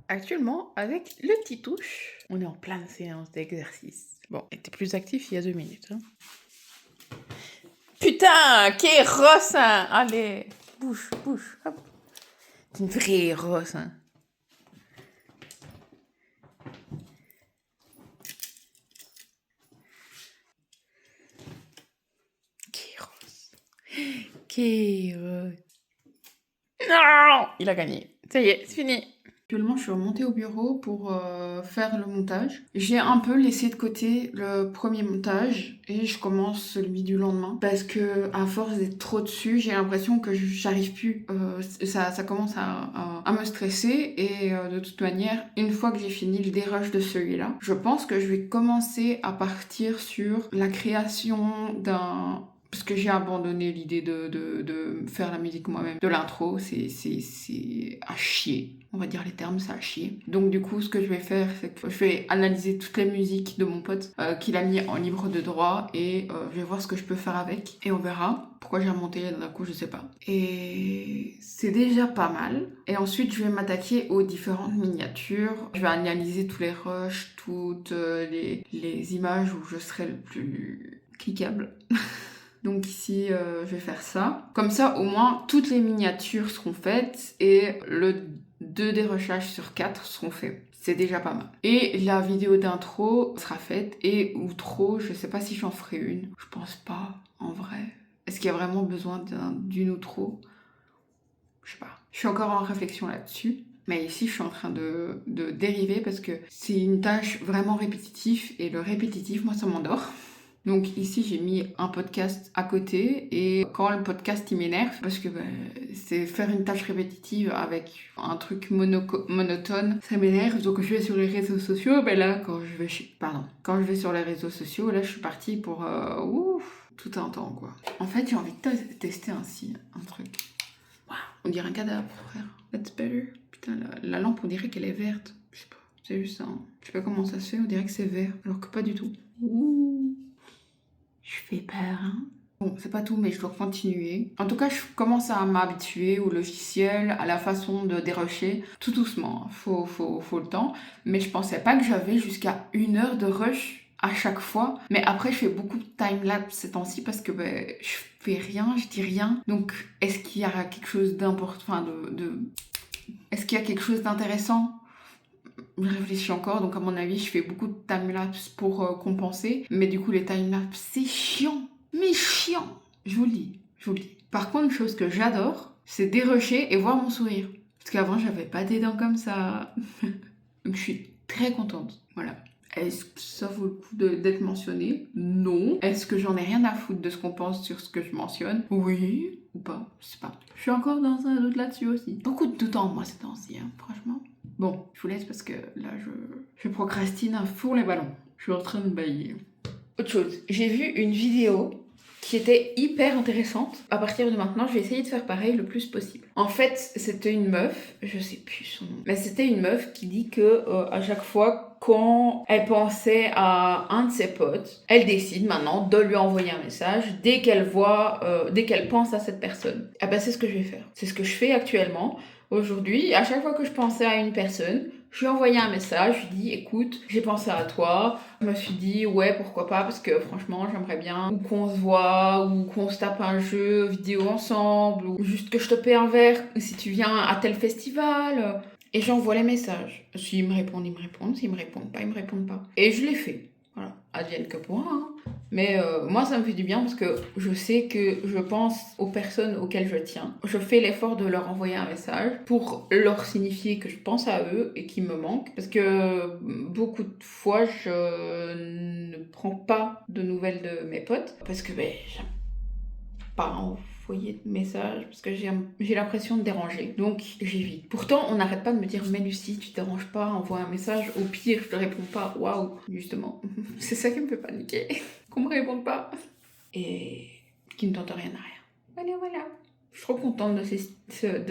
Actuellement, avec le petit touche, on est en pleine séance d'exercice. Bon, elle était plus actif il y a 2 minutes. Hein. Putain, quel rosse, hein. Allez, bouge, bouge, hop. C'est une vraie rosse, hein. Quel rosse. Quel rosse. Non, il a gagné. Ça y est, c'est fini. Actuellement, je suis remontée au bureau pour faire le montage. J'ai un peu laissé de côté le premier montage et je commence celui du lendemain parce que à force d'être trop dessus, j'ai l'impression que j'arrive plus. Ça commence à me stresser et de toute manière, une fois que j'ai fini le dérush de celui-là, je pense que je vais commencer à partir sur la création d'un... Parce que j'ai abandonné l'idée de faire la musique moi-même. De l'intro, c'est à chier. On va dire les termes, c'est à chier. Donc du coup, ce que je vais faire, c'est que je vais analyser toutes les musiques de mon pote qu'il a mis en libre de droit et je vais voir ce que je peux faire avec. Et on verra. Pourquoi j'ai remonté d'un coup, je sais pas. Et c'est déjà pas mal. Et ensuite, je vais m'attaquer aux différentes miniatures. Je vais analyser tous les rushs, toutes les images où je serai le plus cliquable. Donc ici, je vais faire ça. Comme ça, au moins, toutes les miniatures seront faites et le 2 dérochages sur 4 seront faits. C'est déjà pas mal. Et la vidéo d'intro sera faite et outro, je sais pas si j'en ferai une. Je pense pas, en vrai. Est-ce qu'il y a vraiment besoin d'une outro? Je sais pas. Je suis encore en réflexion là-dessus. Mais ici, je suis en train de dériver parce que c'est une tâche vraiment répétitive et le répétitif, moi, ça m'endort. Donc ici, j'ai mis un podcast à côté et quand le podcast il m'énerve, parce que c'est faire une tâche répétitive avec un truc monotone, ça m'énerve. Donc je vais sur les réseaux sociaux, là quand je vais sur les réseaux sociaux, là je suis partie pour tout un temps quoi. En fait, j'ai envie de tester un truc. Wow, on dirait un cadavre, frère. That's better. Putain, la lampe, on dirait qu'elle est verte. Je sais pas, c'est juste ça. Hein. Je sais pas comment ça se fait, on dirait que c'est vert, alors que pas du tout. Ouh. Je fais peur, hein. Bon, c'est pas tout, mais je dois continuer. En tout cas, je commence à m'habituer au logiciel, à la façon de dérusher, tout doucement. Faut le temps. Mais je pensais pas que j'avais jusqu'à 1 heure de rush à chaque fois. Mais après, je fais beaucoup de time-lapse ces temps-ci parce que je fais rien, je dis rien. Donc, est-ce qu'il y a quelque chose d'important, enfin, est-ce qu'il y a quelque chose d'intéressant? Je réfléchis encore, donc à mon avis, je fais beaucoup de timelapse pour compenser. Mais du coup, les timelapse, c'est chiant. Mais chiant. Je vous le dis. Par contre, une chose que j'adore, c'est dérusher et voir mon sourire. Parce qu'avant, j'avais pas des dents comme ça. Donc je suis très contente. Voilà. Est-ce que ça vaut le coup d'être mentionné? Non. Est-ce que j'en ai rien à foutre de ce qu'on pense sur ce que je mentionne? Oui. Ou pas? Je sais pas. Je suis encore dans un doute là-dessus aussi. Beaucoup de doute en moi ces temps-ci, hein, franchement. Bon, je vous laisse parce que là, je procrastine à fond les ballons. Je suis en train de bailler. Autre chose, j'ai vu une vidéo qui était hyper intéressante. À partir de maintenant, je vais essayer de faire pareil le plus possible. En fait, c'était une meuf, je sais plus son nom, mais c'était une meuf qui dit que à chaque fois quand elle pensait à un de ses potes, elle décide maintenant de lui envoyer un message dès qu'elle pense à cette personne. Et ben c'est ce que je vais faire. C'est ce que je fais actuellement. Aujourd'hui, à chaque fois que je pensais à une personne, je lui ai envoyé un message, je lui ai dit écoute, j'ai pensé à toi. Je me suis dit ouais pourquoi pas parce que franchement j'aimerais bien ou qu'on se voit ou qu'on se tape un jeu vidéo ensemble ou juste que je te paie un verre si tu viens à tel festival. Et j'envoie les messages. S'ils me répondent, ils me répondent. S'ils me répondent pas, ils me répondent pas. Et je l'ai fait. Voilà, advienne que pourra. Hein. Mais moi, ça me fait du bien parce que je sais que je pense aux personnes auxquelles je tiens. Je fais l'effort de leur envoyer un message pour leur signifier que je pense à eux et qu'ils me manquent. Parce que beaucoup de fois, je ne prends pas de nouvelles de mes potes parce que j'aime pas envoyer de messages parce que j'ai l'impression de déranger. Donc j'évite. Pourtant, on n'arrête pas de me dire mais Lucie, tu te déranges pas, envoie un message. Au pire, je te réponds pas. Waouh, justement. C'est ça qui me fait paniquer. Qu'on me réponde pas. Et qui ne tente rien à rien. Voilà. Je suis trop contente de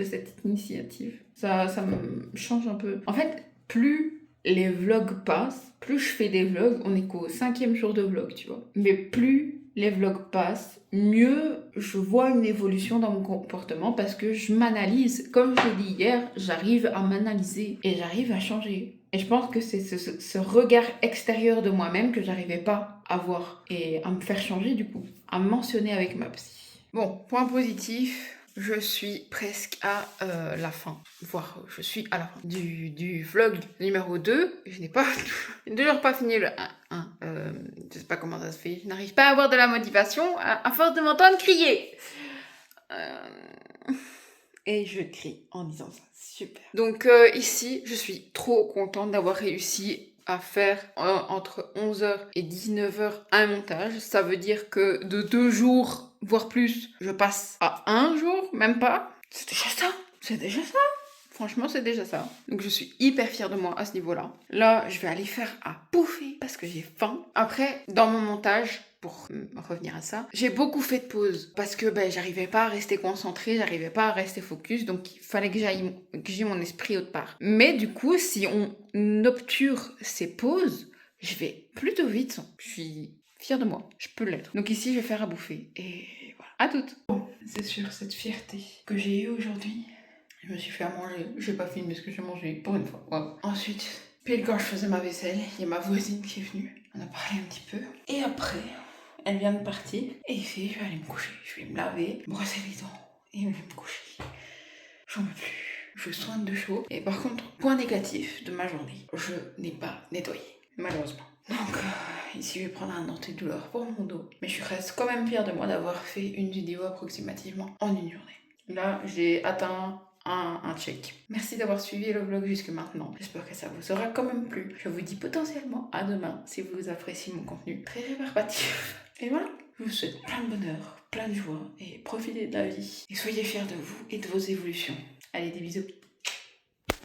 cette initiative. Ça me change un peu. En fait, plus les vlogs passent, plus je fais des vlogs, on est qu'au 5e jour de vlog, tu vois. Mais plus les vlogs passent, mieux je vois une évolution dans mon comportement parce que je m'analyse. Comme je l'ai dit hier, j'arrive à m'analyser et j'arrive à changer. Et je pense que c'est ce regard extérieur de moi-même que j'arrivais pas à voir et à me faire changer du coup, à me mentionner avec ma psy. Bon, point positif, je suis presque à la fin, voire je suis à la fin du vlog numéro 2. Je n'ai toujours pas fini le 1. Je sais pas comment ça se fait, je n'arrive pas à avoir de la motivation à force de m'entendre crier. Et je crie en disant ça, super. Donc ici, je suis trop contente d'avoir réussi à faire entre 11h et 19h un montage. Ça veut dire que de 2 jours, voire plus, je passe à 1 jour, même pas. C'est déjà ça, c'est déjà ça. Franchement, c'est déjà ça. Donc je suis hyper fière de moi à ce niveau-là. Là, je vais aller faire à bouffer parce que j'ai faim. Après, dans mon montage, pour revenir à ça, j'ai beaucoup fait de pauses parce que j'arrivais pas à rester concentrée, j'arrivais pas à rester focus, donc il fallait que j'ai mon esprit autre part. Mais du coup, si on obture ces pauses, je vais plutôt vite. Je suis fière de moi, je peux l'être. Donc ici, je vais faire à bouffer et voilà. À toutes. Bon, c'est sûr, cette fierté que j'ai eue aujourd'hui. Je me suis fait à manger. J'ai pas filmé ce que j'ai mangé pour une fois. Wow. Ensuite, pile quand je faisais ma vaisselle, il y a ma voisine qui est venue. On a parlé un petit peu. Et après, elle vient de partir. Et ici, je vais aller me coucher. Je vais me laver, brosser les dents et aller me coucher. J'en peux plus. Je soigne de chaud. Et par contre, point négatif de ma journée, je n'ai pas nettoyé. Malheureusement. Donc, ici, je vais prendre un antidouleur pour mon dos. Mais je reste quand même fière de moi d'avoir fait une vidéo approximativement en une journée. Là, j'ai atteint un check. Merci d'avoir suivi le vlog jusque maintenant. J'espère que ça vous aura quand même plu. Je vous dis potentiellement à demain si vous appréciez mon contenu très rébarbatif. Et voilà, je vous souhaite plein de bonheur, plein de joie et profitez de la vie. Et soyez fiers de vous et de vos évolutions. Allez, des bisous.